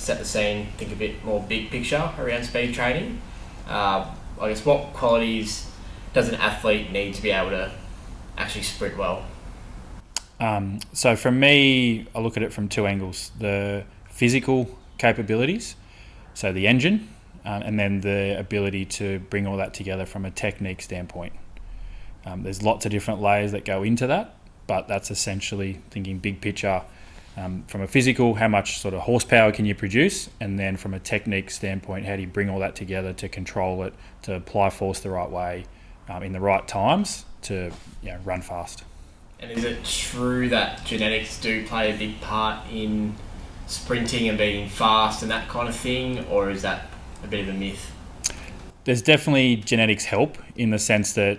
set the scene, think a bit more big picture around speed training. I guess what qualities does an athlete need to be able to actually sprint well? So for me, I look at it from two angles: the physical capabilities, so the engine, and then the ability to bring all that together from a technique standpoint. There's lots of different layers that go into that, but that's essentially thinking big picture. From a physical, how much sort of horsepower can you produce? And then from a technique standpoint, how do you bring all that together to control it, to apply force the right way, in the right times to run fast. And is it true that genetics do play a big part in sprinting and being fast and that kind of thing, or is that a bit of a myth? There's definitely genetics help in the sense that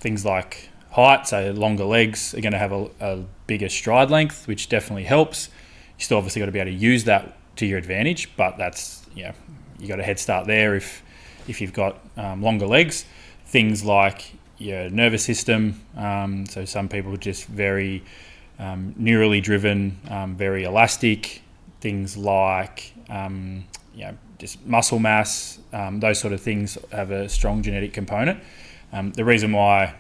things like height, so longer legs, are going to have a bigger stride length, which definitely helps. You still obviously got to be able to use that to your advantage, but that's you got a head start there if you've got longer legs. Things like your nervous system, so some people are just very neurally driven, very elastic. Things like just muscle mass, those sort of things have a strong genetic component. The reason why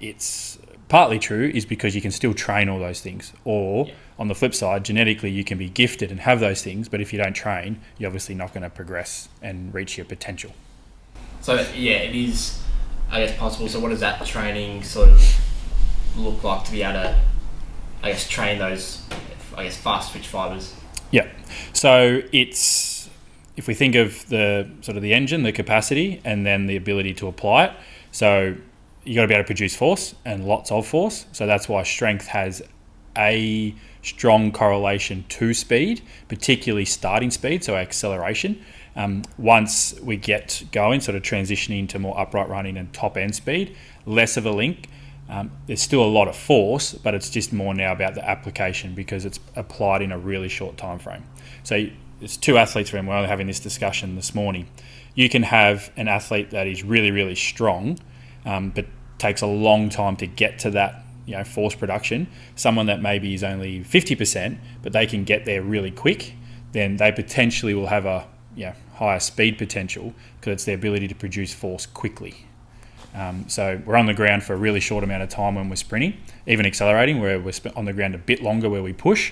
it's partly true is because you can still train all those things, or on the flip side, genetically you can be gifted and have those things, but if you don't train, you're obviously not going to progress and reach your potential. So it is, I guess, possible. So what does that training sort of look like to be able to, I guess, train those, I guess, fast twitch fibers? Yeah. So it's, if we think of the sort of the engine, the capacity, and then the ability to apply it. So you got to be able to produce force and lots of force. So that's why strength has a strong correlation to speed, particularly starting speed, so acceleration. Once we get going, sort of transitioning to more upright running and top end speed, less of a link. There's still a lot of force, but it's just more now about the application because it's applied in a really short time frame. So there's two athletes when we're having this discussion this morning. You can have an athlete that is really, really strong, but takes a long time to get to that force production. Someone that maybe is only 50%, but they can get there really quick, then they potentially will have a higher speed potential because it's the ability to produce force quickly. So we're on the ground for a really short amount of time when we're sprinting, even accelerating where we're on the ground a bit longer where we push,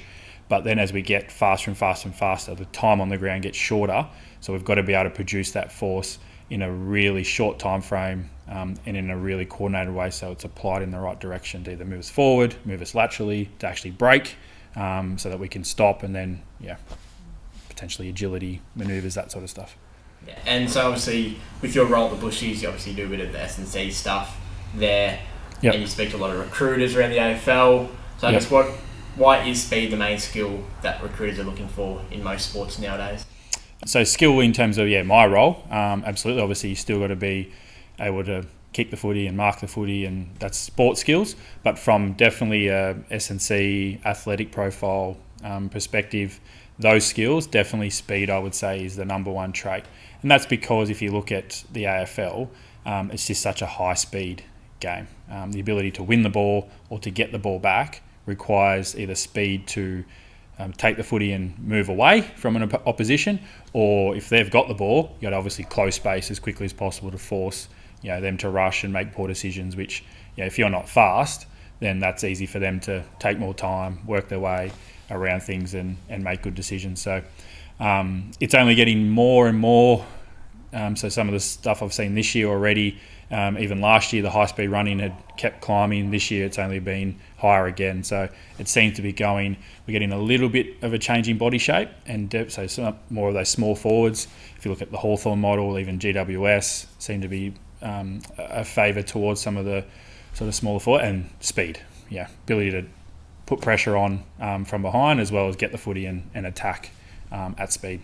but then as we get faster and faster and faster, the time on the ground gets shorter, so we've got to be able to produce that force in a really short time frame and in a really coordinated way, so it's applied in the right direction to either move us forward, move us laterally, to actually brake, so that we can stop, and then potentially agility, manoeuvres, that sort of stuff. Yeah. And so obviously with your role at the Bushies, you obviously do a bit of the S&C stuff there, and you speak to a lot of recruiters around the AFL. So I guess why is speed the main skill that recruiters are looking for in most sports nowadays? So skill in terms of my role, absolutely. Obviously, you still got to be able to kick the footy and mark the footy, and that's sport skills. But from definitely a S&C athletic profile perspective, those skills, definitely speed, I would say, is the number one trait. And that's because if you look at the AFL, it's just such a high speed game. The ability to win the ball or to get the ball back requires either speed to take the footy and move away from an opposition, or if they've got the ball, you got to obviously close space as quickly as possible to force them to rush and make poor decisions, which if you're not fast, then that's easy for them to take more time, work their way around things and make good decisions. So it's only getting more and more. So some of the stuff I've seen this year already, even last year, the high-speed running had kept climbing. This year, it's only been higher again. So it seems to be we're getting a little bit of a changing body shape, and so some more of those small forwards. If you look at the Hawthorn model, even GWS seem to be a favour towards some of the sort of smaller forward, and speed. Ability to put pressure on from behind, as well as get the footy and attack at speed.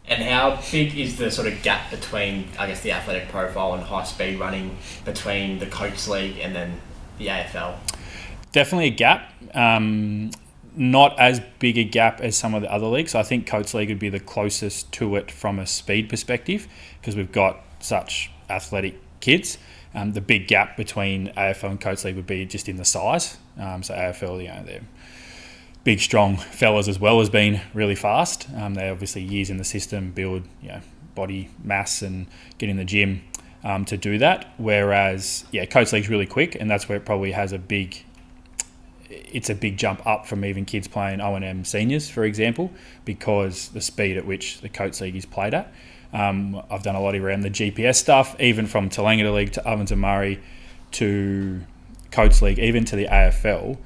And how big is the sort of gap between, I guess, the athletic profile and high speed running between the Coates League and then the AFL? Definitely a gap. Not as big a gap as some of the other leagues. I think Coates League would be the closest to it from a speed perspective because we've got such athletic kids. The big gap between AFL and Coates League would be just in the size. So AFL, they're big, strong fellas as well as being really fast. They obviously years in the system, build body mass and get in the gym to do that. Whereas, Coates League's really quick, and that's where it probably has a big jump up from even kids playing O&M seniors, for example, because the speed at which the Coates League is played at. I've done a lot around the GPS stuff, even from Tallangatta League to Ovens and Murray to Coates League, even to the AFL.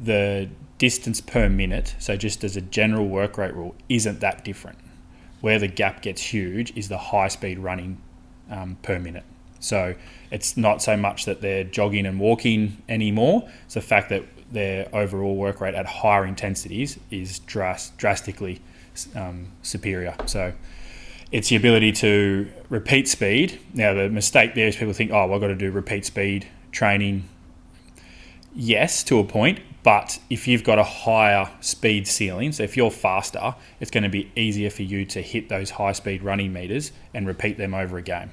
The distance per minute, so just as a general work rate rule, isn't that different. Where the gap gets huge is the high speed running per minute. So it's not so much that they're jogging and walking anymore. It's the fact that their overall work rate at higher intensities is drastically superior. So it's the ability to repeat speed. Now, the mistake there is people think, I've got to do repeat speed training. Yes, to a point, but if you've got a higher speed ceiling, so if you're faster, it's going to be easier for you to hit those high speed running meters and repeat them over a game.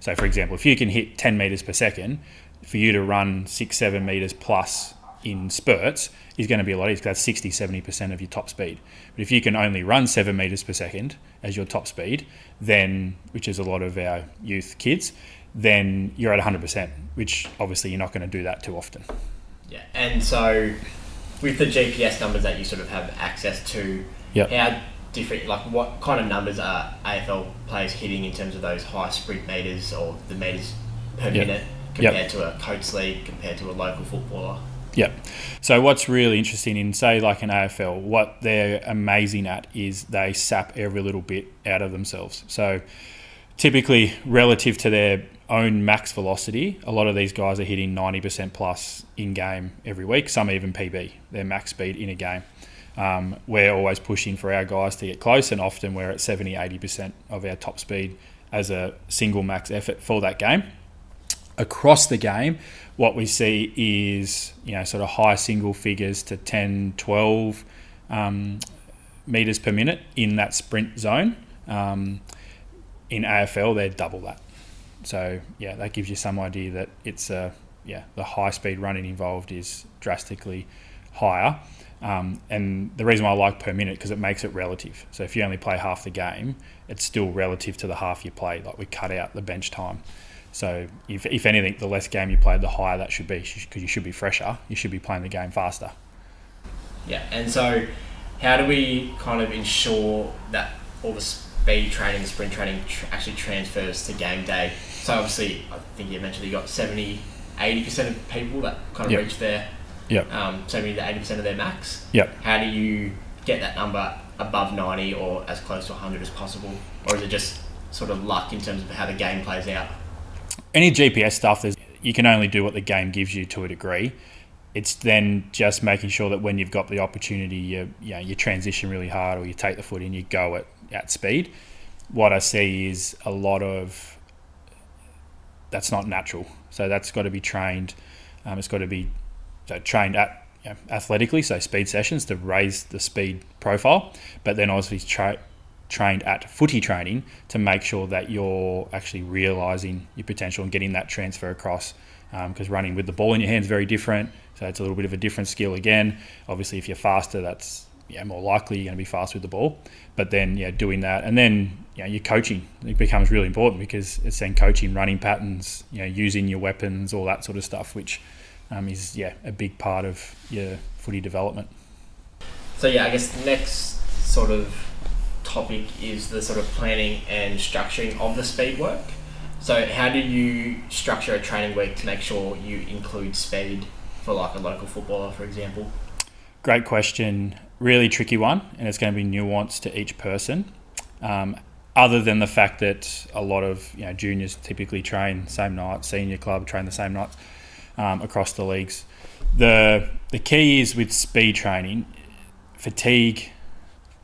So for example, if you can hit 10 meters per second, for you to run 6-7 meters plus in spurts is going to be a lot easier, because that's 60-70% of your top speed. But if you can only run 7 meters per second as your top speed, then, which is a lot of our youth kids, then you're at 100%, which obviously you're not going to do that too often. Yeah, and so with the GPS numbers that you sort of have access to, how different, like what kind of numbers are AFL players hitting in terms of those high sprint meters or the meters per minute compared to a Coates League, compared to a local footballer? Yeah. So what's really interesting in, say, like an AFL, what they're amazing at is they sap every little bit out of themselves. So typically, relative to their own max velocity, a lot of these guys are hitting 90% plus in game every week, some even PB, their max speed in a game. We're always pushing for our guys to get close, and often we're at 70-80% of our top speed as a single max effort for that game. Across the game, what we see is sort of high single figures to 10, 12 meters per minute in that sprint zone. In AFL, they're double that. So that gives you some idea that it's the high speed running involved is drastically higher. And the reason why I like per minute, because it makes it relative. So if you only play half the game, it's still relative to the half you play. Like, we cut out the bench time. So if anything, the less game you play, the higher that should be, because you should be fresher. You should be playing the game faster. Yeah, and so how do we kind of ensure that all the speed training, sprint training actually transfers to game day? So obviously, I think you mentioned you got 70-80% of people that kind of reach their 70-80% of their max. How do you get that number above 90 or as close to 100 as possible? Or is it just sort of luck in terms of how the game plays out? Any GPS stuff, you can only do what the game gives you to a degree. It's then just making sure that when you've got the opportunity, you transition really hard, or you take the foot in, you go at speed. What I see is a lot of that's not natural. So that's got to be trained. It's got to be trained at athletically, so speed sessions to raise the speed profile, but then obviously trained at footy training to make sure that you're actually realising your potential and getting that transfer across, because running with the ball in your hand is very different, so it's a little bit of a different skill again. Obviously, if you're faster, that's more likely you're going to be fast with the ball, but then doing that, and then your coaching, it becomes really important, because it's then coaching running patterns, using your weapons, all that sort of stuff, which is a big part of your footy development. So I guess the next sort of topic is the sort of planning and structuring of the speed work. So how do you structure a training week to make sure you include speed for like a local footballer, for example? Great question. Really tricky one, and it's going to be nuanced to each person. Other than the fact that a lot of juniors typically train same night, senior club train the same nights across the leagues. The key is with speed training, fatigue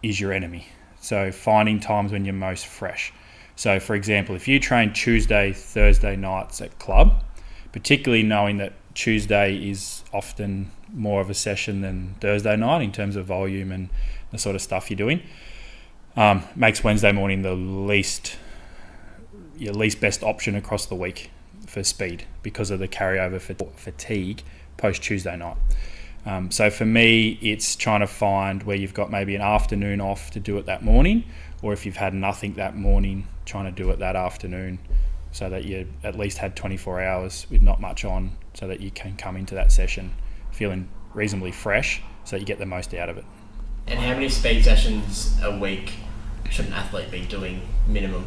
is your enemy. So finding times when you're most fresh. So for example, if you train Tuesday, Thursday nights at club, particularly knowing that Tuesday is often more of a session than Thursday night in terms of volume and the sort of stuff you're doing, makes Wednesday morning your least best option across the week for speed, because of the carryover fatigue post Tuesday night. So for me, it's trying to find where you've got maybe an afternoon off to do it that morning, or if you've had nothing that morning, trying to do it that afternoon, so that you at least had 24 hours with not much on, so that you can come into that session feeling reasonably fresh, so that you get the most out of it. And how many speed sessions a week should an athlete be doing minimum?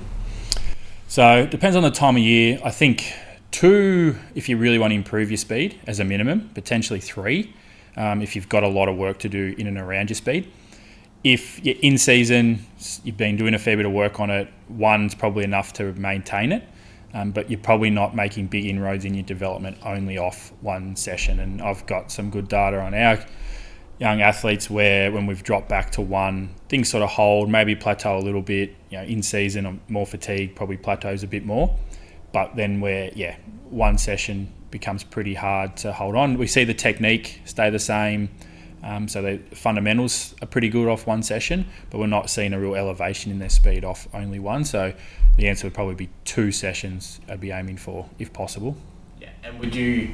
So it depends on the time of year. I think 2 if you really want to improve your speed as a minimum, potentially 3 if you've got a lot of work to do in and around your speed. If you're in season, you've been doing a fair bit of work on it, 1's probably enough to maintain it, but you're probably not making big inroads in your development only off 1 session. And I've got some good data on our young athletes where when we've dropped back to 1, things sort of hold, maybe plateau a little bit, in season or more fatigue, probably plateaus a bit more. But then where, 1 session becomes pretty hard to hold on. We see the technique stay the same. So the fundamentals are pretty good off 1 session, but we're not seeing a real elevation in their speed off only 1. So the answer would probably be 2 sessions I'd be aiming for, if possible. Yeah, and would you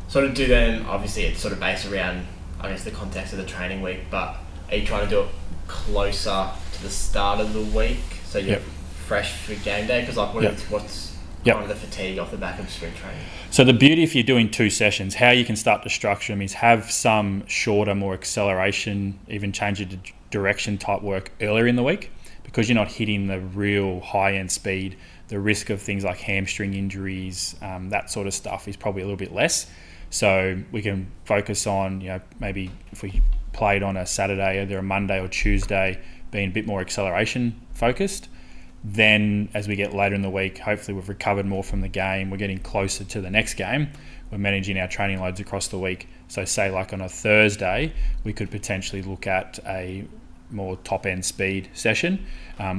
sort of do them, obviously it's sort of based around, I guess, the context of the training week, but are you trying to do it closer to the start of the week so you're fresh for game day? Because what's kind of the fatigue off the back of sprint training? So the beauty if you're doing 2 sessions, how you can start to structure them is have some shorter, more acceleration, even change it to direction type work earlier in the week, because you're not hitting the real high-end speed. The risk of things like hamstring injuries, that sort of stuff is probably a little bit less. So we can focus on, maybe if we played on a Saturday, either a Monday or Tuesday, being a bit more acceleration focused. Then as we get later in the week, hopefully we've recovered more from the game, we're getting closer to the next game, we're managing our training loads across the week. So say like on a Thursday, we could potentially look at a more top end speed session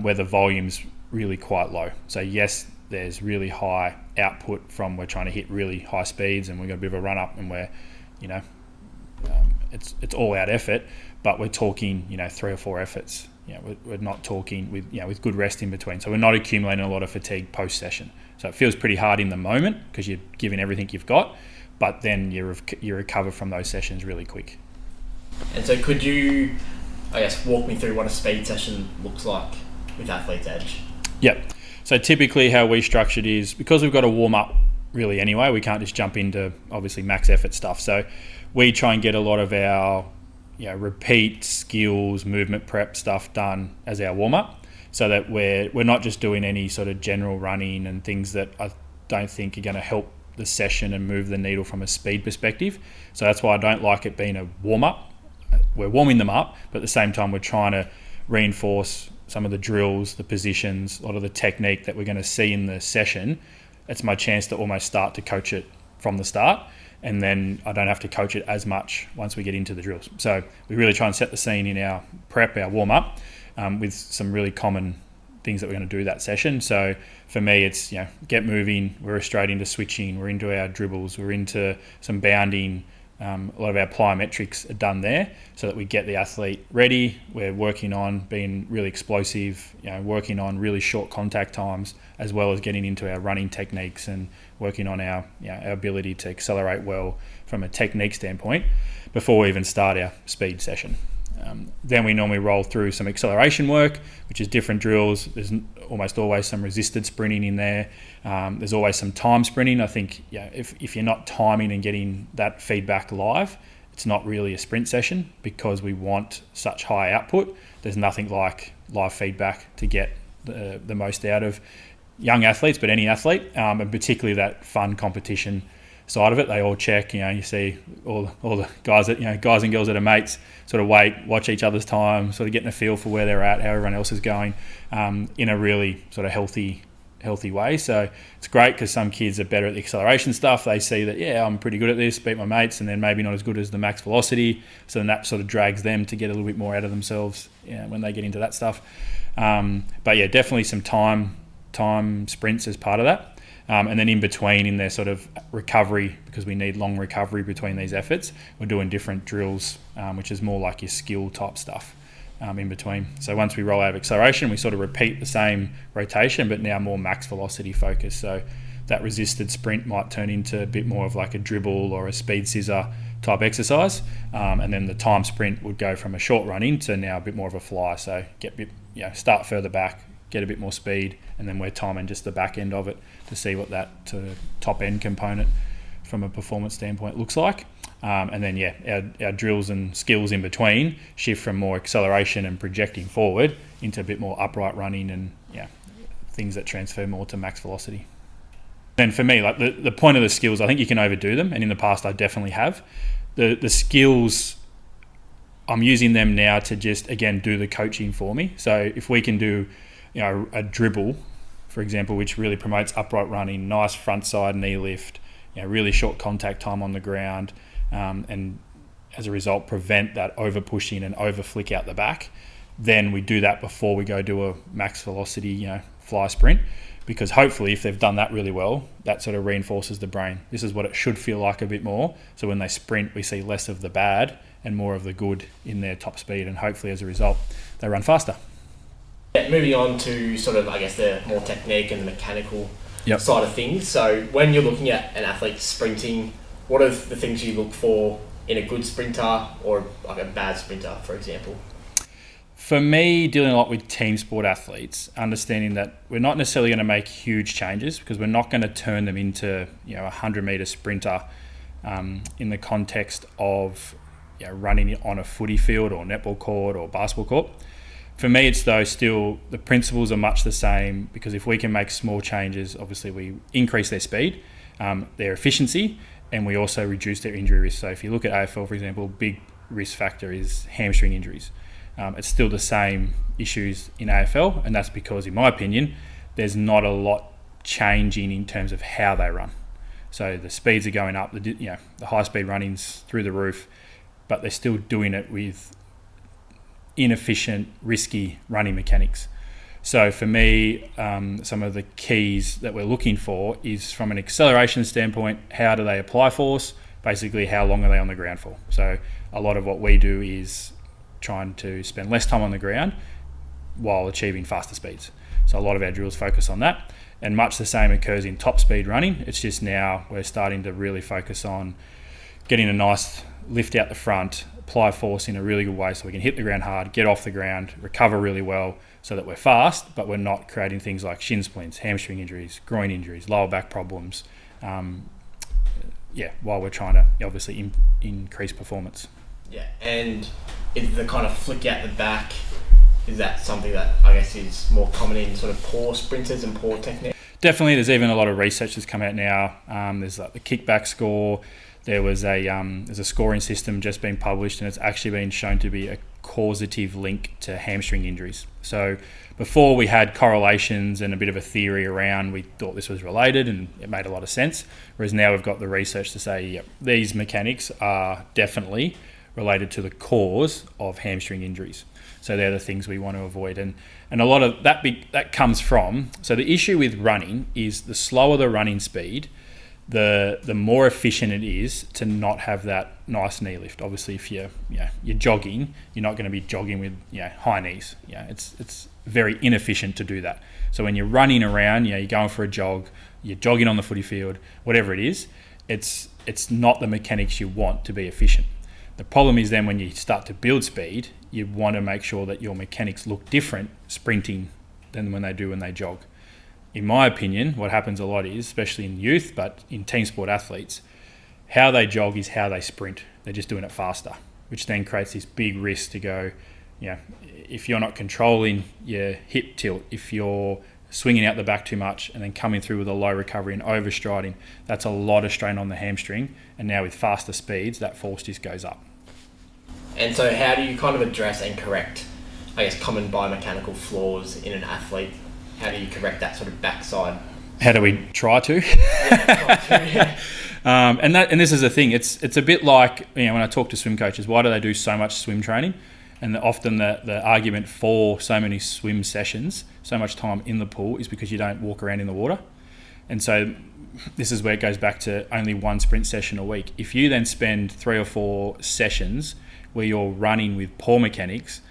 where the volume's really quite low. So yes, there's really high output from we're trying to hit really high speeds and we've got a bit of a run up and we're, it's all out effort, but we're talking, 3 or 4 efforts. We're not talking with good rest in between. So we're not accumulating a lot of fatigue post session. So it feels pretty hard in the moment because you're giving everything you've got, but then you recover from those sessions really quick. And so could you, I guess, walk me through what a speed session looks like with Athlete's Edge? Yep. So typically how we structured is, because we've got to warm up really anyway, we can't just jump into obviously max effort stuff. So we try and get a lot of our repeat skills, movement prep stuff done as our warm-up, so that we're not just doing any sort of general running and things that I don't think are going to help the session and move the needle from a speed perspective. So that's why I don't like it being a warm-up. We're warming them up, but at the same time we're trying to reinforce some of the drills, the positions, a lot of the technique that we're going to see in the session. It's my chance to almost start to coach it from the start, and then I don't have to coach it as much once we get into the drills. So we really try and set the scene in our prep, our warm-up, with some really common things that we're going to do that session. So for me, it's, get moving, we're straight into switching, we're into our dribbles, we're into some bounding. A lot of our plyometrics are done there so that we get the athlete ready. We're working on being really explosive, working on really short contact times, as well as getting into our running techniques and working on our ability to accelerate well from a technique standpoint before we even start our speed session. Then we normally roll through some acceleration work, which is different drills. There's almost always some resisted sprinting in there. There's always some time sprinting. I think if you're not timing and getting that feedback live, it's not really a sprint session because we want such high output. There's nothing like live feedback to get the most out of young athletes, but any athlete, and particularly that fun competition side of it. They all check, you see all the guys that, guys and girls that are mates sort of watch each other's time, sort of getting a feel for where they're at, how everyone else is going, in a really sort of healthy way. So it's great because some kids are better at the acceleration stuff. They see that, I'm pretty good at this, beat my mates, and then maybe not as good as the max velocity. So then that sort of drags them to get a little bit more out of themselves when they get into that stuff. But definitely some time sprints as part of that. And then in between, in their sort of recovery, because we need long recovery between these efforts, we're doing different drills, which is more like your skill type stuff in between. So once we roll out of acceleration, we sort of repeat the same rotation, but now more max velocity focus. So that resisted sprint might turn into a bit more of like a dribble or a speed scissor type exercise, and then the time sprint would go from a short run in to now a bit more of a fly. So start further back, get a bit more speed, and then we're timing just the back end of it to see what that top end component from a performance standpoint looks like. And then our drills and skills in between shift from more acceleration and projecting forward into a bit more upright running and things that transfer more to max velocity. And for me, like the point of the skills, I think you can overdo them, and in the past I definitely have. The skills, I'm using them now to just again do the coaching for me. So if we can do a dribble, for example, which really promotes upright running, nice front side knee lift, really short contact time on the ground, and as a result prevent that over pushing and over flick out the back, then we do that before we go do a max velocity fly sprint, because hopefully if they've done that really well, that sort of reinforces the brain. This is what it should feel like a bit more, so when they sprint we see less of the bad and more of the good in their top speed, and hopefully as a result they run faster. Moving on to sort of the more technique and the mechanical Yep. side of things. So when you're looking at an athlete sprinting, what are the things you look for in a good sprinter or like a bad sprinter, for example? For me, dealing a lot with team sport athletes, understanding that we're not necessarily going to make huge changes because we're not going to turn them into a 100-meter sprinter in the context of running on a footy field or netball court or basketball court. For me, it's though still the principles are much the same, because if we can make small changes, obviously we increase their speed, their efficiency, and we also reduce their injury risk. So if you look at AFL, for example, big risk factor is hamstring injuries. It's still the same issues in AFL, and that's because, in my opinion, there's not a lot changing in terms of how they run. So the speeds are going up, the high speed running's through the roof, but they're still doing it with inefficient, risky running mechanics. So for me, some of the keys that we're looking for is, from an acceleration standpoint, how do they apply force? Basically, how long are they on the ground for? So a lot of what we do is trying to spend less time on the ground while achieving faster speeds. So a lot of our drills focus on that, and much the same occurs in top speed running. It's just now we're starting to really focus on getting a nice lift out the front, apply force in a really good way so we can hit the ground hard, get off the ground, recover really well so that we're fast, but we're not creating things like shin splints, hamstring injuries, groin injuries, lower back problems, while we're trying to obviously increase performance. Yeah, and is the kind of flick out the back, is that something that I guess is more common in sort of poor sprinters and poor technique? Definitely, there's even a lot of research that's come out now. There's like the kickback score. There's a scoring system just been published, and it's actually been shown to be a causative link to hamstring injuries. So before we had correlations and a bit of a theory around, we thought this was related and it made a lot of sense. Whereas now we've got the research to say, these mechanics are definitely related to the cause of hamstring injuries. So they're the things we want to avoid. And a lot of that comes from, so the issue with running is the slower the running speed, the more efficient it is to not have that nice knee lift. Obviously, if you're jogging, you're not going to be jogging with high knees. It's very inefficient to do that. So when you're running around, you're going for a jog, you're jogging on the footy field, whatever it is, it's not the mechanics you want to be efficient. The problem is then when you start to build speed, you want to make sure that your mechanics look different sprinting than when they jog. In my opinion, what happens a lot is, especially in youth, but in team sport athletes, how they jog is how they sprint. They're just doing it faster, which then creates this big risk to go, if you're not controlling your hip tilt, if you're swinging out the back too much and then coming through with a low recovery and overstriding, that's a lot of strain on the hamstring. And now with faster speeds, that force just goes up. And so how do you kind of address and correct, common biomechanical flaws in an athlete? How do you correct that sort of backside? How do we try to? And this is the thing. It's a bit like when I talk to swim coaches, why do they do so much swim training? And often the argument for so many swim sessions, so much time in the pool, is because you don't walk around in the water. And so this is where it goes back to only one sprint session a week. If you then spend 3 or 4 sessions where you're running with poor mechanics,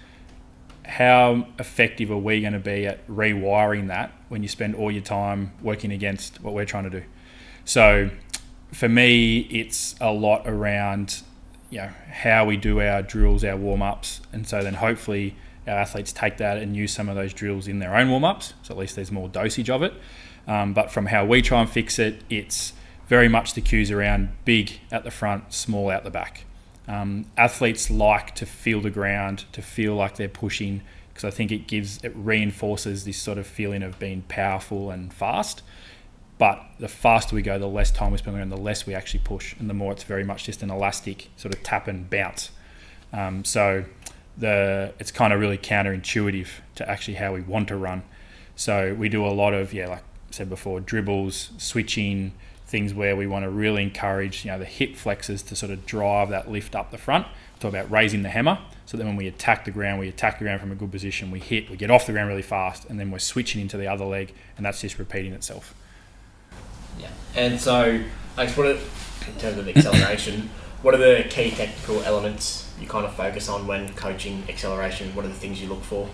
how effective are we going to be at rewiring that when you spend all your time working against what we're trying to do? So for me, it's a lot around how we do our drills, our warm-ups, and so then hopefully our athletes take that and use some of those drills in their own warm-ups, so at least there's more dosage of it. But from how we try and fix it, it's very much the cues around big at the front, small out the back. Athletes like to feel the ground, to feel like they're pushing, because I think it reinforces this sort of feeling of being powerful and fast. But the faster we go, the less time we spend around, the less we actually push, and the more it's very much just an elastic sort of tap and bounce. So it's kind of really counterintuitive to actually how we want to run. So we do a lot of, like I said before, dribbles, switching, things where we want to really encourage, the hip flexors to sort of drive that lift up the front. Talk about raising the hammer. So then when we attack the ground from a good position, we get off the ground really fast, and then we're switching into the other leg, and that's just repeating itself. Yeah, and so I guess in terms of acceleration, what are the key technical elements you kind of focus on when coaching acceleration? What are the things you look for?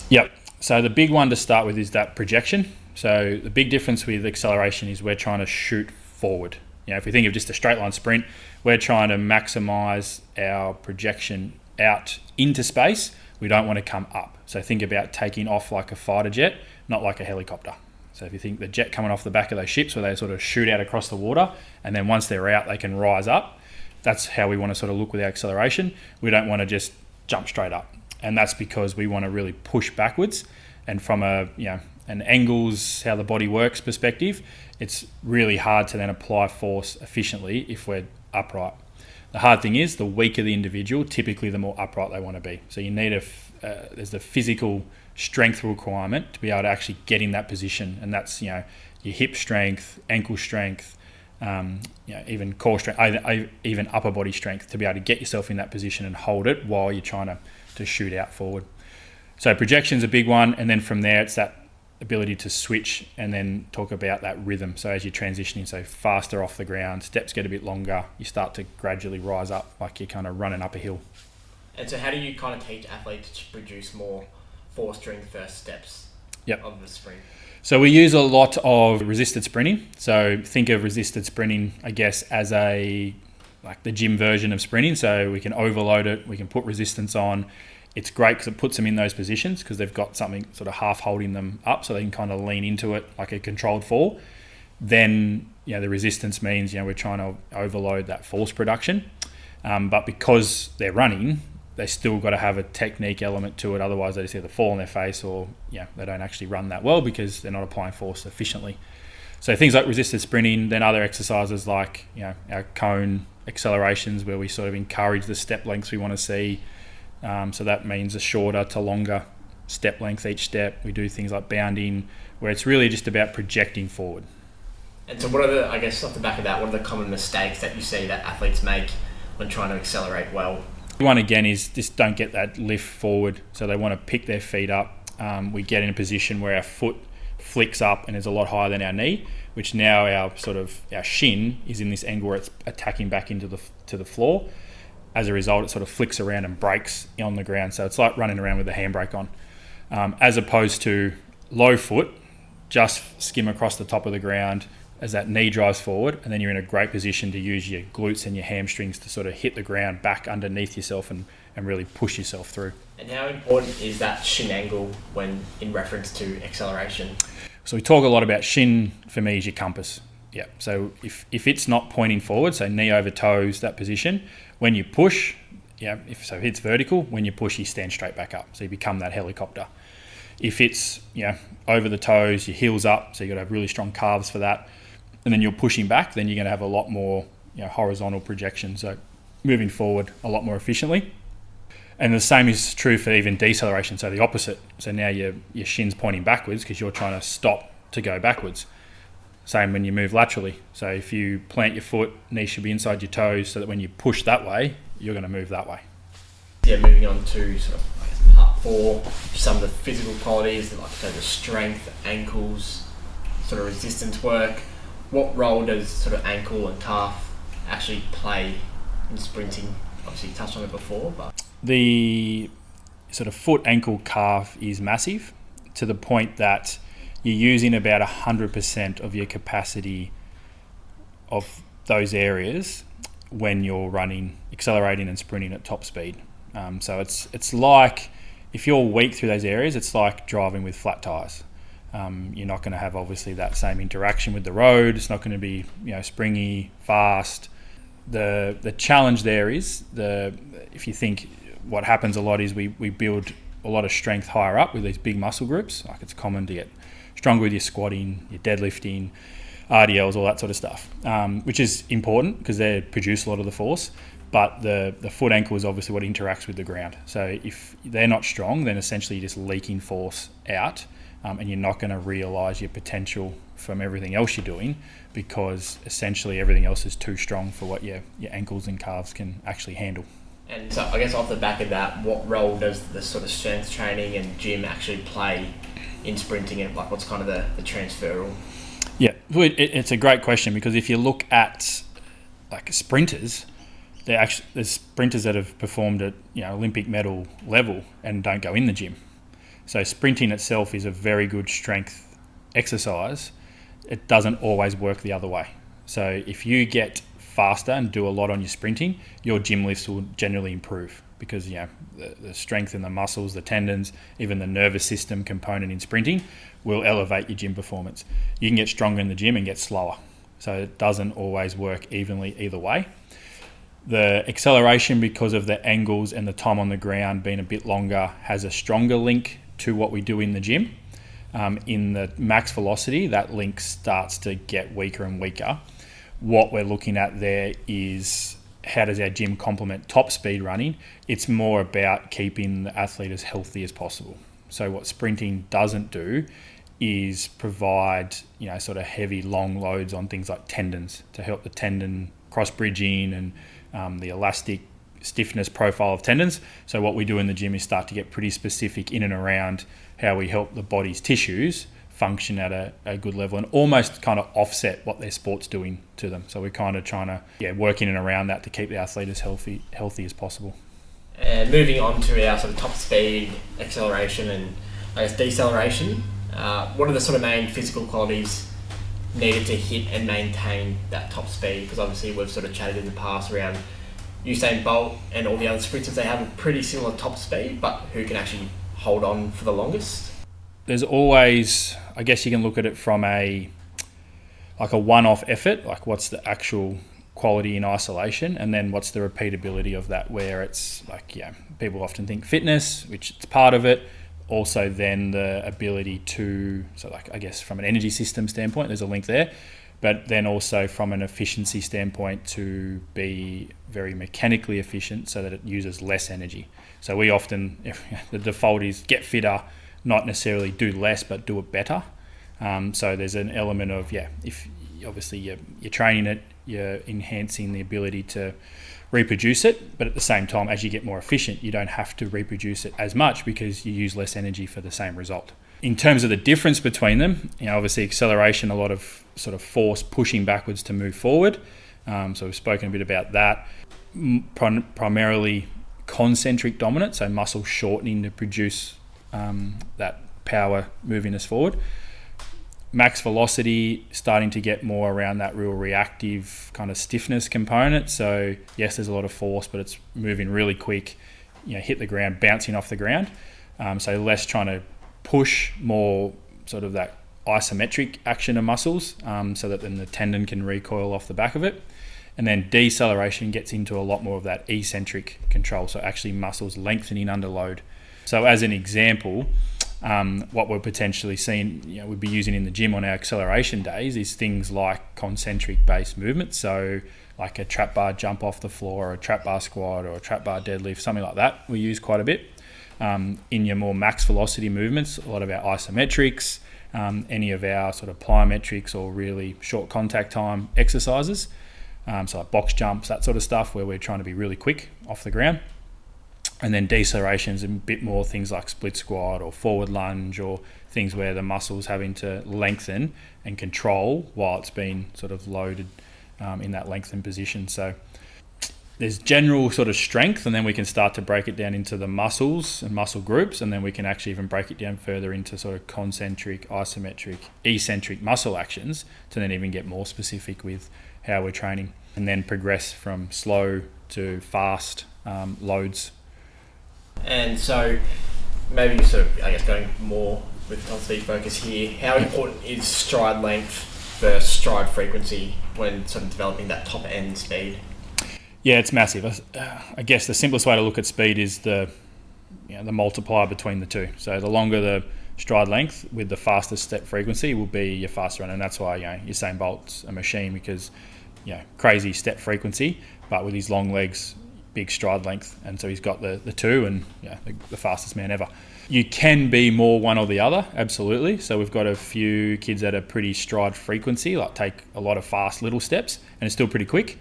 Yep. So the big one to start with is that projection. So the big difference with acceleration is we're trying to shoot forward. If we think of just a straight line sprint, we're trying to maximize our projection out into space. We don't want to come up. So think about taking off like a fighter jet, not like a helicopter. So if you think the jet coming off the back of those ships where they sort of shoot out across the water, and then once they're out, they can rise up. That's how we want to sort of look with our acceleration. We don't want to just jump straight up. And that's because we want to really push backwards. And from an angles, how the body works perspective, it's really hard to then apply force efficiently if we're upright. The hard thing is, the weaker the individual, typically the more upright they want to be. So you need there's the physical strength requirement to be able to actually get in that position, and that's your hip strength, ankle strength, even core strength, even upper body strength to be able to get yourself in that position and hold it while you're trying to shoot out forward. So projection's a big one, and then from there it's that ability to switch and then talk about that rhythm. So as you're transitioning, so faster off the ground, steps get a bit longer, you start to gradually rise up like you're kind of running up a hill. And so how do you kind of teach athletes to produce more force during the first steps of the sprint? So we use a lot of resisted sprinting. So think of resisted sprinting, I guess, as like the gym version of sprinting. So we can overload it, we can put resistance on. It's great because it puts them in those positions because they've got something sort of half holding them up so they can kind of lean into it like a controlled fall. Then, the resistance means, we're trying to overload that force production. But because they're running, they still got to have a technique element to it. Otherwise, they just either fall on their face or, they don't actually run that well because they're not applying force efficiently. So things like resisted sprinting, then other exercises like, our cone accelerations where we sort of encourage the step lengths we want to see. So that means a shorter to longer step length each step. We do things like bounding, where it's really just about projecting forward. And so what are off the back of that, what are the common mistakes that you see that athletes make when trying to accelerate well? One again is just don't get that lift forward. So they want to pick their feet up. We get in a position where our foot flicks up and is a lot higher than our knee, which now our shin is in this angle where it's attacking back into the floor. As a result, it sort of flicks around and breaks on the ground. So it's like running around with the handbrake on. As opposed to low foot, just skim across the top of the ground as that knee drives forward, and then you're in a great position to use your glutes and your hamstrings to sort of hit the ground back underneath yourself and really push yourself through. And how important is that shin angle when in reference to acceleration? So we talk a lot about shin, for me, is your compass. Yeah. So if it's not pointing forward, so knee over toes, that position, when you push, if it's vertical, when you push, you stand straight back up. So you become that helicopter. If it's, over the toes, your heels up, so you've got to have really strong calves for that. And then you're pushing back, then you're going to have a lot more, horizontal projection. So moving forward a lot more efficiently. And the same is true for even deceleration. So the opposite. So now your shin's pointing backwards because you're trying to stop to go backwards. Same when you move laterally. So if you plant your foot, knee should be inside your toes so that when you push that way, you're going to move that way. Yeah, moving on to sort of part 4, some of the physical qualities, like the strength, ankles, sort of resistance work. What role does sort of ankle and calf actually play in sprinting? Obviously you touched on it before, but... The sort of foot, ankle, calf is massive to the point that you're using about 100% of your capacity of those areas when you're running, accelerating and sprinting at top speed. So it's like, if you're weak through those areas, it's like driving with flat tyres. You're not going to have obviously that same interaction with the road. It's not going to be springy, fast. The challenge there is if you think what happens a lot is we build a lot of strength higher up with these big muscle groups. Like it's common to get stronger with your squatting, your deadlifting, RDLs, all that sort of stuff, which is important because they produce a lot of the force. But the foot ankle is obviously what interacts with the ground. So if they're not strong, then essentially you're just leaking force out, and you're not going to realise your potential from everything else you're doing, because essentially everything else is too strong for what your ankles and calves can actually handle. And so I guess off the back of that, what role does the sort of strength training and gym actually play in sprinting, and like what's kind of the transferal? Yeah, it's a great question, because if you look at like sprinters, there's sprinters that have performed at Olympic medal level and don't go in the gym. So sprinting itself is a very good strength exercise. It doesn't always work the other way. So if you get faster and do a lot on your sprinting, your gym lifts will generally improve, because the strength in the muscles, the tendons, even the nervous system component in sprinting will elevate your gym performance. You can get stronger in the gym and get slower. So it doesn't always work evenly either way. The acceleration, because of the angles and the time on the ground being a bit longer, has a stronger link to what we do in the gym. In the max velocity, that link starts to get weaker and weaker. What we're looking at there is, how does our gym complement top speed running? It's more about keeping the athlete as healthy as possible. So what sprinting doesn't do is provide, sort of heavy, long loads on things like tendons to help the tendon cross-bridging and the elastic stiffness profile of tendons. So what we do in the gym is start to get pretty specific in and around how we help the body's tissues function at a good level, and almost kind of offset what their sport's doing to them. So we're kind of trying to work in and around that to keep the athlete as healthy as possible. And moving on to our sort of top speed, acceleration and I guess deceleration, what are the sort of main physical qualities needed to hit and maintain that top speed? Because obviously we've sort of chatted in the past around Usain Bolt and all the other sprinters. They have a pretty similar top speed, but who can actually hold on for the longest? There's always, I guess you can look at it from a one-off effort, like what's the actual quality in isolation, and then what's the repeatability of that, where it's like, people often think fitness, which is part of it. Also then the ability to, so like, I guess from an energy system standpoint, there's a link there, but then also from an efficiency standpoint to be very mechanically efficient so that it uses less energy. So we often, the default is get fitter, not necessarily do less, but do it better. So there's an element of, if obviously you're training it, you're enhancing the ability to reproduce it, but at the same time, as you get more efficient, you don't have to reproduce it as much because you use less energy for the same result. In terms of the difference between them, obviously acceleration, a lot of sort of force pushing backwards to move forward. So we've spoken a bit about that. Primarily concentric dominant, so muscle shortening to produce that power moving us forward. Max velocity starting to get more around that real reactive kind of stiffness component. So yes, there's a lot of force, but it's moving really quick, hit the ground, bouncing off the ground. So less trying to push, more sort of that isometric action of muscles, so that then the tendon can recoil off the back of it. And then deceleration gets into a lot more of that eccentric control, so actually muscles lengthening under load. So as an example, what we're potentially seeing, we'd be using in the gym on our acceleration days is things like concentric based movements. So like a trap bar jump off the floor, or a trap bar squat, or a trap bar deadlift, something like that we use quite a bit. In your more max velocity movements, a lot of our isometrics, any of our sort of plyometrics or really short contact time exercises, so like box jumps, that sort of stuff, where we're trying to be really quick off the ground. And then deceleration is a bit more things like split squat or forward lunge, or things where the muscle's having to lengthen and control while it's being sort of loaded in that lengthened position. So there's general sort of strength, and then we can start to break it down into the muscles and muscle groups, and then we can actually even break it down further into sort of concentric, isometric, eccentric muscle actions to then even get more specific with how we're training, and then progress from slow to fast loads. And so maybe sort of, I guess, going more with on speed focus here, how important is stride length versus stride frequency when sort of developing that top end speed? Yeah, it's massive. I guess the simplest way to look at speed is the multiplier between the two. So the longer the stride length with the fastest step frequency will be your fast run, and that's why Usain Bolt's a machine, because crazy step frequency, but with his long legs, big stride length, and so he's got the two, and the fastest man ever. You can be more one or the other, absolutely. So we've got a few kids that are pretty stride frequency, like take a lot of fast little steps, and it's still pretty quick.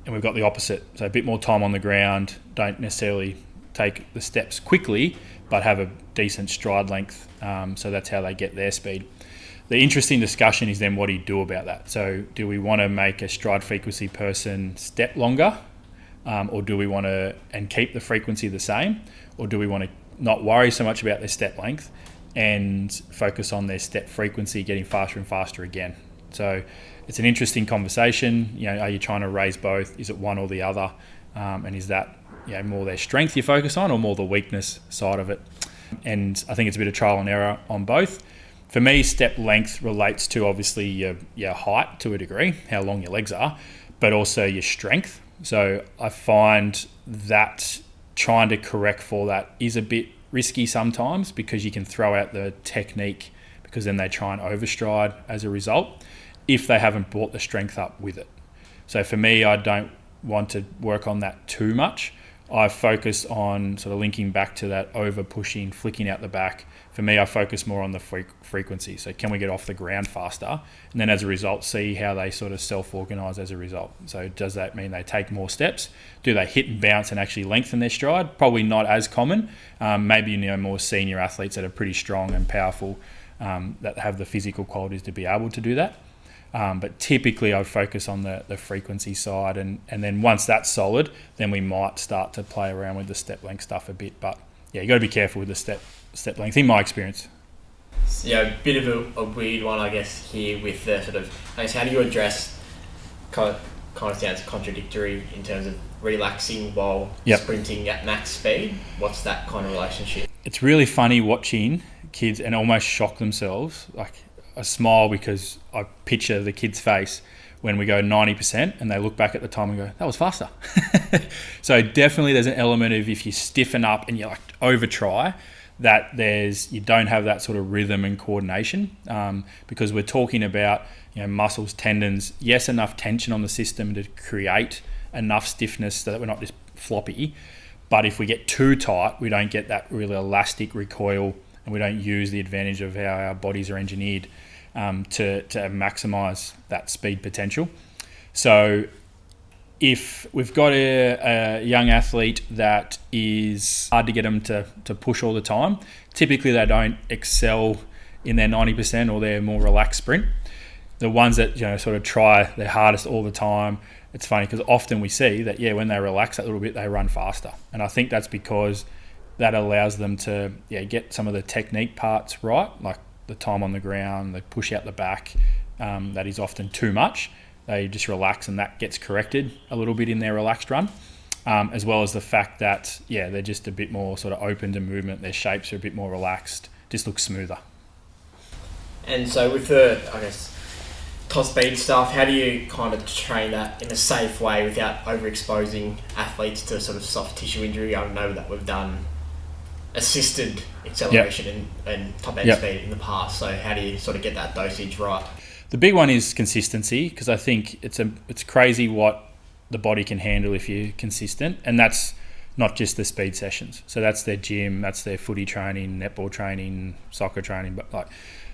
And we've got the opposite, so a bit more time on the ground, don't necessarily take the steps quickly, but have a decent stride length. So that's how they get their speed. The interesting discussion is then what do you do about that? So do we want to make a stride frequency person step longer, or do we want to and keep the frequency the same, or do we want to not worry so much about their step length and focus on their step frequency getting faster and faster again? So it's an interesting conversation. Are you trying to raise both? Is it one or the other? And is that more their strength you focus on, or more the weakness side of it? And I think it's a bit of trial and error on both. For me, step length relates to obviously your height to a degree, how long your legs are, but also your strength. So I find that trying to correct for that is a bit risky sometimes, because you can throw out the technique, because then they try and overstride as a result if they haven't brought the strength up with it. So for me, I don't want to work on that too much. I focus on sort of linking back to that over pushing, flicking out the back. For me, I focus more on the frequency. So can we get off the ground faster? And then as a result, see how they sort of self-organise as a result. So does that mean they take more steps? Do they hit and bounce and actually lengthen their stride? Probably not as common. Maybe more senior athletes that are pretty strong and powerful, that have the physical qualities to be able to do that. But typically I focus on the frequency side, and then once that's solid, then we might start to play around with the step length stuff a bit. But you got to be careful with the step length, in my experience. A bit of a weird one, I guess, here with the sort of, I guess, how do you address kind of sounds contradictory in terms of relaxing while sprinting at max speed? What's that kind of relationship? It's really funny watching kids and almost shock themselves. Like, I smile because I picture the kid's face when we go 90% and they look back at the time and go, that was faster. So definitely there's an element of, if you stiffen up and you over try, that you don't have that sort of rhythm and coordination, because we're talking about muscles, tendons, yes, enough tension on the system to create enough stiffness so that we're not just floppy. But if we get too tight, we don't get that really elastic recoil, and we don't use the advantage of how our bodies are engineered to maximise that speed potential. So if we've got a young athlete that is hard to get them to push all the time, typically they don't excel in their 90% or their more relaxed sprint. The ones that sort of try their hardest all the time, it's funny because often we see that when they relax that little bit, they run faster. And I think that's because that allows them to get some of the technique parts right, like the time on the ground, the push out the back, that is often too much. They just relax and that gets corrected a little bit in their relaxed run, as well as the fact that, they're just a bit more sort of open to movement. Their shapes are a bit more relaxed, just look smoother. And so with the, I guess, top speed stuff, how do you kind of train that in a safe way without overexposing athletes to sort of soft tissue injury? I know that we've done assisted acceleration and top end speed in the past. So how do you sort of get that dosage right? The big one is consistency, because I think it's crazy what the body can handle if you're consistent, and that's not just the speed sessions. So that's their gym, that's their footy training, netball training, soccer training. But like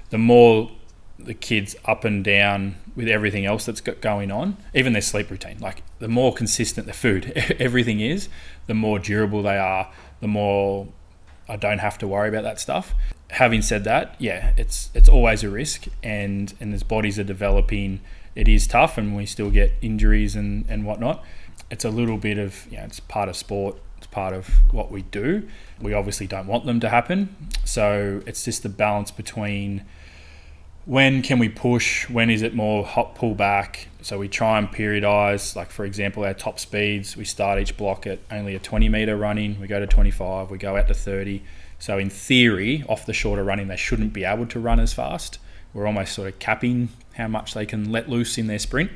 the more the kids up and down with everything else that's going on, even their sleep routine, like the more consistent the food, everything is, the more durable they are, the more I don't have to worry about that stuff. Having said that, it's always a risk, and as bodies are developing, it is tough, and we still get injuries and whatnot. It's a little bit of, it's part of sport, it's part of what we do. We obviously don't want them to happen, so it's just the balance between when can we push? When is it more hot pull back? So we try and periodize, like for example, our top speeds, we start each block at only a 20 meter running, we go to 25, we go out to 30. So in theory, off the shorter running, they shouldn't be able to run as fast. We're almost sort of capping how much they can let loose in their sprint.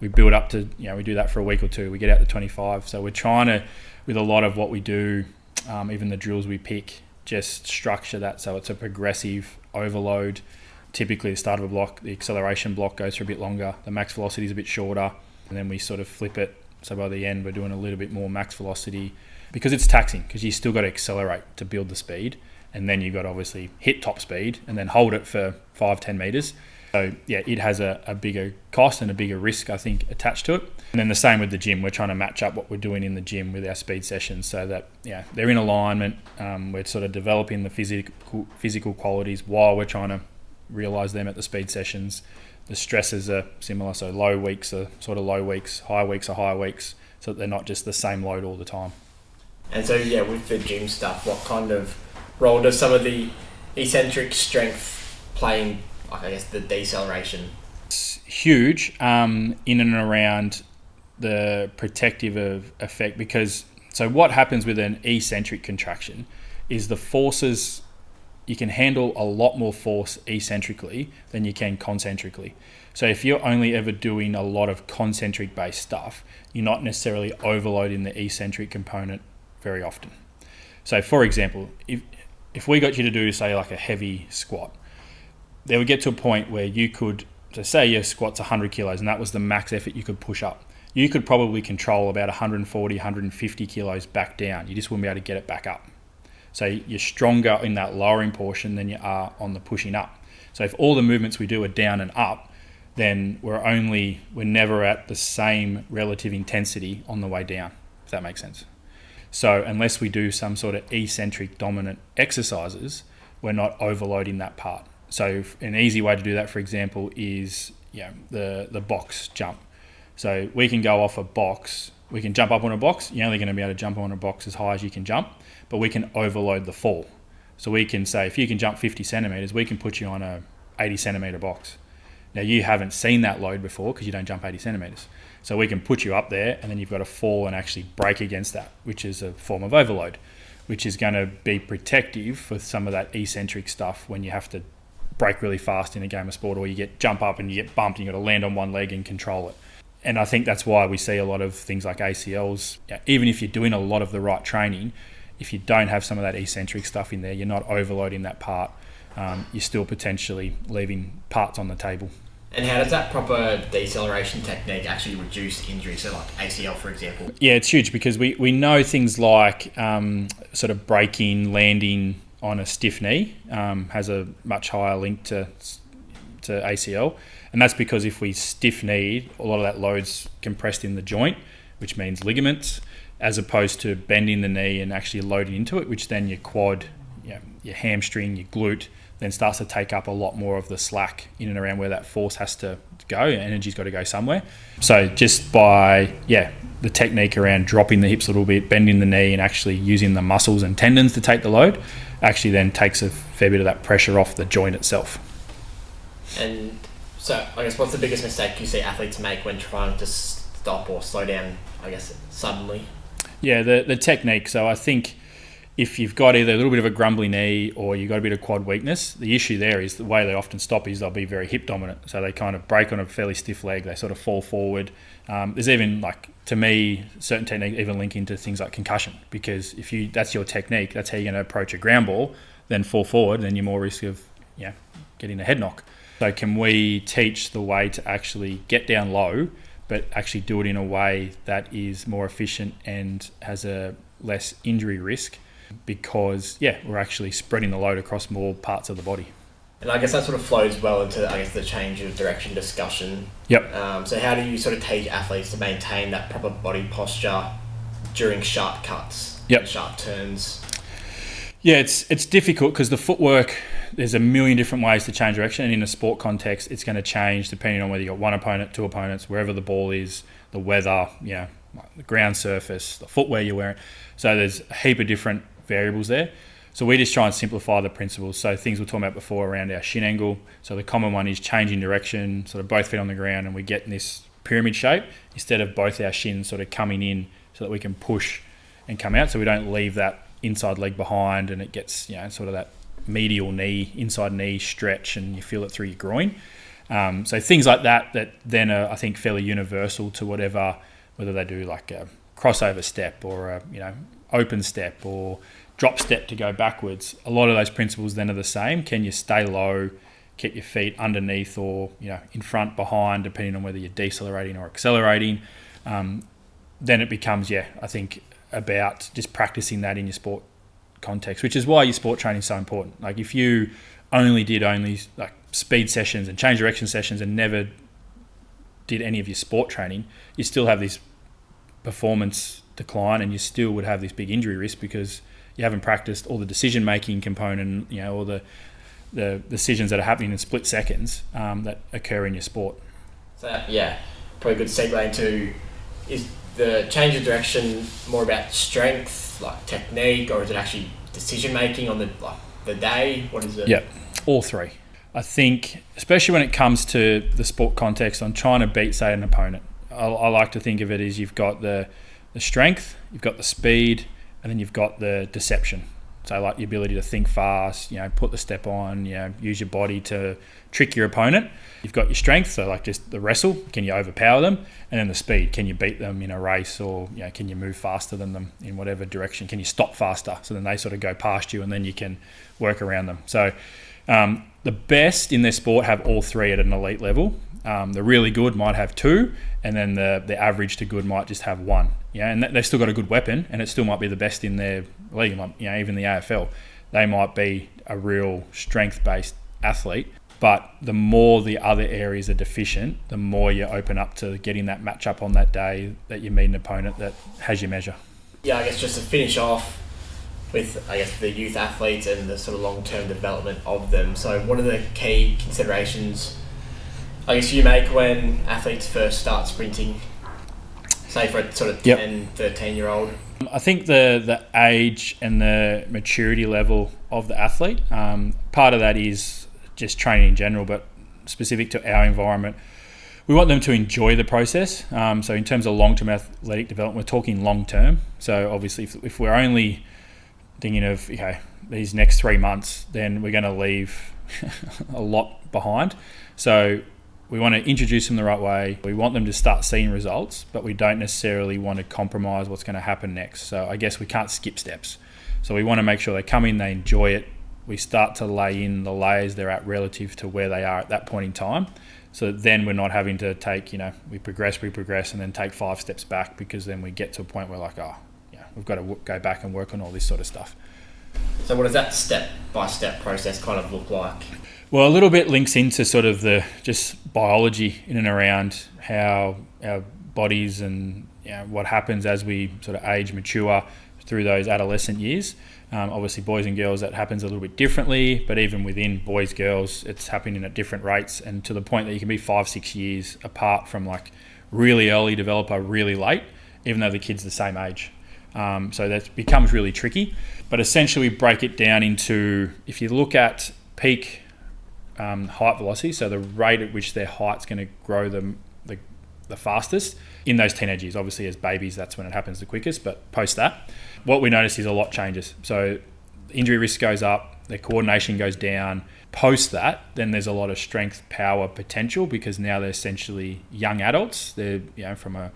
We build up to, we do that for a week or two, we get out to 25. So we're trying to, with a lot of what we do, even the drills we pick, just structure that so it's a progressive overload. Typically the start of a block, the acceleration block goes for a bit longer, the max velocity is a bit shorter, and then we sort of flip it. So by the end, we're doing a little bit more max velocity because it's taxing, because you still got to accelerate to build the speed. And then you've got to obviously hit top speed and then hold it for 5-10 meters. So yeah, it has a bigger cost and a bigger risk, I think, attached to it. And then the same with the gym. We're trying to match up what we're doing in the gym with our speed sessions so that they're in alignment. We're sort of developing the physical qualities while we're trying to realise them at the speed sessions. The stresses are similar, so low weeks are sort of low weeks, high weeks are high weeks, so that they're not just the same load all the time. And so with the gym stuff, what kind of role does some of the eccentric strength play in, I guess, the deceleration? It's huge in and around the protective effect, because so what happens with an eccentric contraction is the forces, you can handle a lot more force eccentrically than you can concentrically. So if you're only ever doing a lot of concentric based stuff, you're not necessarily overloading the eccentric component very often. So for example, if we got you to do, say, like a heavy squat, there would get to a point where you could, so say your squat's 100 kilos and that was the max effort you could push up. You could probably control about 140, 150 kilos back down. You just wouldn't be able to get it back up. So you're stronger in that lowering portion than you are on the pushing up. So if all the movements we do are down and up, then we're never at the same relative intensity on the way down, if that makes sense. So unless we do some sort of eccentric dominant exercises, we're not overloading that part. So an easy way to do that, for example, is the box jump. So we can go off a box, we can jump up on a box. You're only going to be able to jump on a box as high as you can jump, but we can overload the fall. So we can say, if you can jump 50 centimeters, we can put you on a 80 centimeter box. Now you haven't seen that load before because you don't jump 80 centimeters. So we can put you up there and then you've got to fall and actually break against that, which is a form of overload, which is going to be protective for some of that eccentric stuff when you have to break really fast in a game of sport, or you jump up and you get bumped and you've got to land on one leg and control it. And I think that's why we see a lot of things like ACLs. Even if you're doing a lot of the right training, if you don't have some of that eccentric stuff in there, you're not overloading that part. You're still potentially leaving parts on the table. And how does that proper deceleration technique actually reduce injury? So like ACL, for example. Yeah, it's huge because we know things like sort of braking, landing on a stiff knee has a much higher link to ACL. And that's because if we stiff knee, a lot of that load's compressed in the joint, which means ligaments, as opposed to bending the knee and actually loading into it, which then your quad, your hamstring, your glute, then starts to take up a lot more of the slack in and around where that force has to go. Energy's got to go somewhere. So just by, the technique around dropping the hips a little bit, bending the knee and actually using the muscles and tendons to take the load, actually then takes a fair bit of that pressure off the joint itself. And so I guess what's the biggest mistake you see athletes make when trying to stop or slow down, I guess, suddenly? Yeah, the technique. So I think if you've got either a little bit of a grumbly knee or you've got a bit of quad weakness, the issue there is the way they often stop is they'll be very hip dominant. So they kind of break on a fairly stiff leg, they sort of fall forward. There's even, to me, certain techniques even link into things like concussion, because if that's your technique, that's how you're going to approach a ground ball, then fall forward, then you're more risk of getting a head knock. So can we teach the way to actually get down low, but actually do it in a way that is more efficient and has a less injury risk? Because we're actually spreading the load across more parts of the body. And I guess that sort of flows well into the change of direction discussion. Yep. So how do you sort of teach athletes to maintain that proper body posture during sharp cuts, sharp turns? Yeah, it's difficult because the footwork, there's a million different ways to change direction, and in a sport context it's going to change depending on whether you've got one opponent, two opponents, wherever the ball is, the weather, the ground surface, the footwear you're wearing. So there's a heap of different variables there. So we just try and simplify the principles. So things we were talking about before around our shin angle. So the common one is changing direction, sort of both feet on the ground, and we get in this pyramid shape instead of both our shins sort of coming in so that we can push and come out, so we don't leave that inside leg behind and it gets, sort of that medial knee, inside knee stretch, and you feel it through your groin. So things like that then are, I think, fairly universal to whether they do like a crossover step or a open step or drop step to go backwards. A lot of those principles then are the same. Can you stay low, keep your feet underneath or in front, behind, depending on whether you're decelerating or accelerating. Then it becomes, I think, about just practicing that in your sport context, which is why your sport training is so important. Like if you only did like speed sessions and change direction sessions and never did any of your sport training, you still have this performance decline and you still would have this big injury risk because you haven't practiced all the decision making component, all the decisions that are happening in split seconds that occur in your sport. So probably a good segue into, is the change of direction more about strength, like technique, or is it actually decision making on the day? What is it? Yeah, all three. I think, especially when it comes to the sport context, on trying to beat, say, an opponent, I like to think of it as you've got the strength, you've got the speed, and then you've got the deception. So like the ability to think fast, put the step on, use your body to trick your opponent. You've got your strength, so like just the wrestle, can you overpower them? And then the speed, can you beat them in a race, or can you move faster than them in whatever direction? Can you stop faster? So then they sort of go past you and then you can work around them. So the best in their sport have all three at an elite level. The really good might have two, and then the average to good might just have one. And they've still got a good weapon, and it still might be the best in their league. Even the AFL, they might be a real strength-based athlete. But the more the other areas are deficient, the more you open up to getting that matchup on that day that you meet an opponent that has your measure. I guess just to finish off with, the youth athletes and the sort of long-term development of them. So what are the key considerations you make when athletes first start sprinting, say for a sort of 10, 13-year-old? I think the age and the maturity level of the athlete, part of that is just training in general, but specific to our environment, we want them to enjoy the process. So in terms of long-term athletic development, we're talking long-term. So obviously if we're only thinking of these next 3 months, then we're going to leave a lot behind. So we want to introduce them the right way. We want them to start seeing results, but we don't necessarily want to compromise what's going to happen next. So I guess we can't skip steps. So we want to make sure they come in, they enjoy it. We start to lay in the layers they're at relative to where they are at that point in time. So then we're not having to take, we progress, and then take 5 steps back, because then we get to a point where we've got to go back and work on all this sort of stuff. So what does that step-by-step process kind of look like? Well, a little bit links into sort of the just biology in and around how our bodies and what happens as we sort of age, mature through those adolescent years. Obviously, boys and girls, that happens a little bit differently, but even within boys, girls, it's happening at different rates, and to the point that you can be 5-6 years apart from like really early developer, really late, even though the kid's the same age. So that becomes really tricky. But essentially, we break it down into, if you look at peak height velocity, so the rate at which their height's going to grow the fastest in those teenage years. Obviously, as babies, that's when it happens the quickest, but post that, what we notice is a lot changes. So injury risk goes up, their coordination goes down. Post that, then there's a lot of strength, power potential, because now they're essentially young adults. They're from a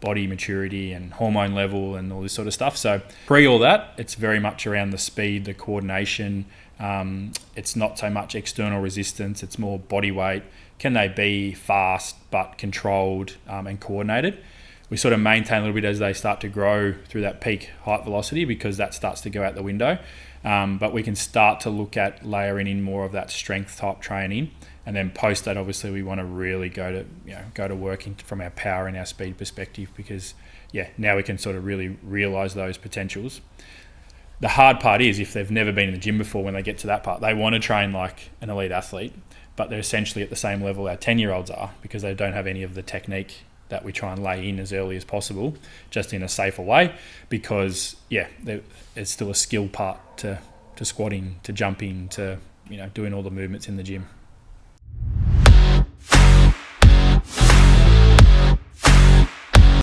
body maturity and hormone level and all this sort of stuff. So pre all that, it's very much around the speed, the coordination. It's not so much external resistance, it's more body weight. Can they be fast but controlled and coordinated? We sort of maintain a little bit as they start to grow through that peak height velocity, because that starts to go out the window. But we can start to look at layering in more of that strength type training. And then post that, obviously, we want to really go to working from our power and our speed perspective, because now we can sort of really realise those potentials. The hard part is, if they've never been in the gym before, when they get to that part, they want to train like an elite athlete, but they're essentially at the same level our 10-year-olds are, because they don't have any of the technique that we try and lay in as early as possible, just in a safer way, because it's still a skill part to squatting to jumping to doing all the movements in the gym.